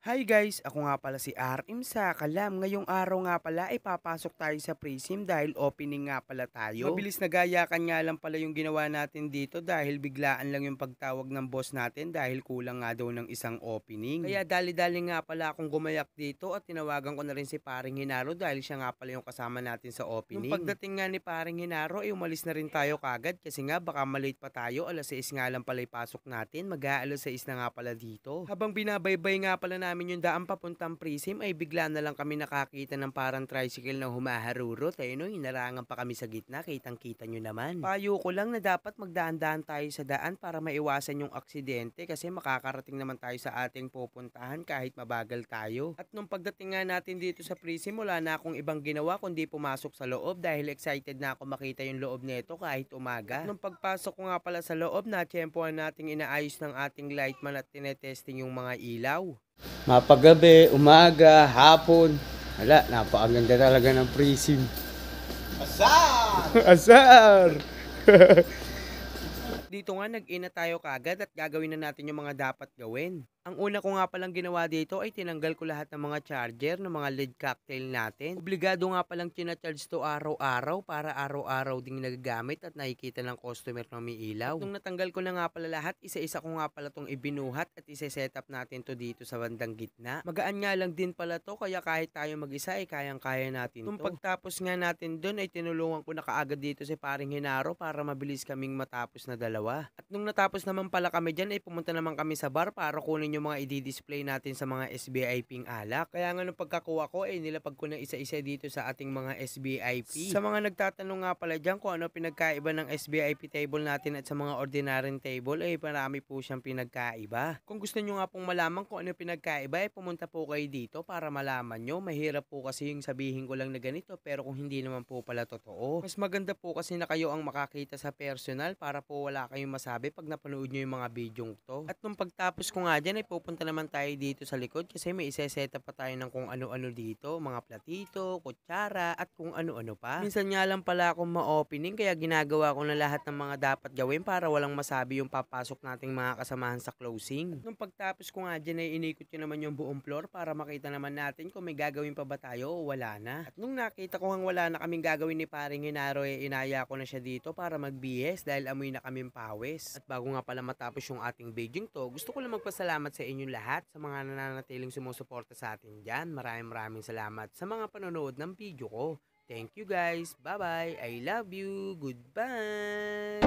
Hi guys, ako nga pala si RM sa Kalam. Ngayong araw nga pala ay papasok tayo sa Prism dahil opening nga pala tayo. Mabilis na gayakan nga lang pala yung ginawa natin dito dahil biglaan lang yung pagtawag ng boss natin dahil kulang nga daw ng isang opening. Kaya dali-dali nga pala akong gumayak dito at tinawagan ko na rin si Paring Hinaro dahil siya nga pala yung kasama natin sa opening. Nung pagdating nga ni Paring Hinaro ay umalis na rin tayo kagad kasi nga baka malate pa tayo. Alas 6 nga lang pala ipasok natin. Mag-aalas 6 na nga pala dito. Habang binabaybay nga pala namin yung daan papuntang Prism ay bigla na lang kami nakakita ng parang tricycle na humaharurot. Ayun o, hinarangan pa kami sa gitna, kitang-kita nyo naman. Payo ko lang na dapat magdaan-daan tayo sa daan para maiwasan yung aksidente kasi makakarating naman tayo sa ating pupuntahan kahit mabagal tayo. At nung pagdating nga natin dito sa Prism, wala na akong ibang ginawa kundi pumasok sa loob dahil excited na ako makita yung loob nito kahit umaga. At nung pagpasok ko nga pala sa loob, natsyempohan nating inaayos ng ating lightman at tinetesting yung mga ilaw. Mapagabi, umaga, hapon. Wala, napakaganda talaga ng Prism. Asar! Asar! Dito nga nag-ina tayo kagad at gagawin na natin yung mga dapat gawin. Ang una ko nga palang ginawa dito ay tinanggal ko lahat ng mga charger ng mga lead cocktail natin. Obligado nga palang tina-charge to araw-araw para araw-araw ding nagagamit at nakikita ng customer na may ilaw. At nung natanggal ko na nga pala lahat, isa-isa ko nga pala tong ibinuhat at isa-set up natin to dito sa bandang gitna. Magaan nga lang din pala to kaya kahit tayo mag-isa ay kayang-kaya natin to. Nung pagtapos nga natin dun ay tinulungan ko na kaagad dito si Paring Hinaro para mabilis kaming matapos na dalawa. At nung natapos naman pala kami dyan ay pumunta naman kami sa bar para kunin yung mga i-display natin sa mga SBIP alak. Kaya nga nung pagkakuha ko ay nilapag ko na isa-isa dito sa ating mga SBIP. Sa mga nagtatanong nga pala dyan kung ano pinagkaiba ng SBIP table natin at sa mga ordinary table ay marami po siyang pinagkaiba. Kung gusto nyo nga pong malaman kung ano pinagkaiba ay pumunta po kayo dito para malaman nyo. Mahirap po kasi yung sabihin ko lang na ganito pero kung hindi naman po pala totoo. Mas maganda po kasi na kayo ang makakita sa personal para po wala kayong masabi pag napanood nyo yung mga bidyong to. At nung pagtapos ko nga dyan ay pupunta naman tayo dito sa likod kasi may isa-set up pa tayo ng kung ano-ano dito, mga platito, kutsara at kung ano-ano pa. Minsan nga lang pala akong ma-opening kaya ginagawa ko na lahat ng mga dapat gawin para walang masabi yung papasok nating mga kasamahan sa closing. Nung pagtapos ko nga dyan ay inikot ko naman yung buong floor para makita naman natin kung may gagawin pa ba tayo o wala na. At nung nakita ko hang wala na kaming gagawin ni Paring Hinaro ay inaya ko na siya dito para mag-BS dahil amoy na kaming pawis. At bago nga pala matapos yung ating video to, gusto ko lang magpasalamat sa inyong lahat sa mga nananatiling sumusuporta sa atin dyan. Maraming salamat sa mga panonood ng video ko. Thank you guys. Bye-bye. I love you. Goodbye.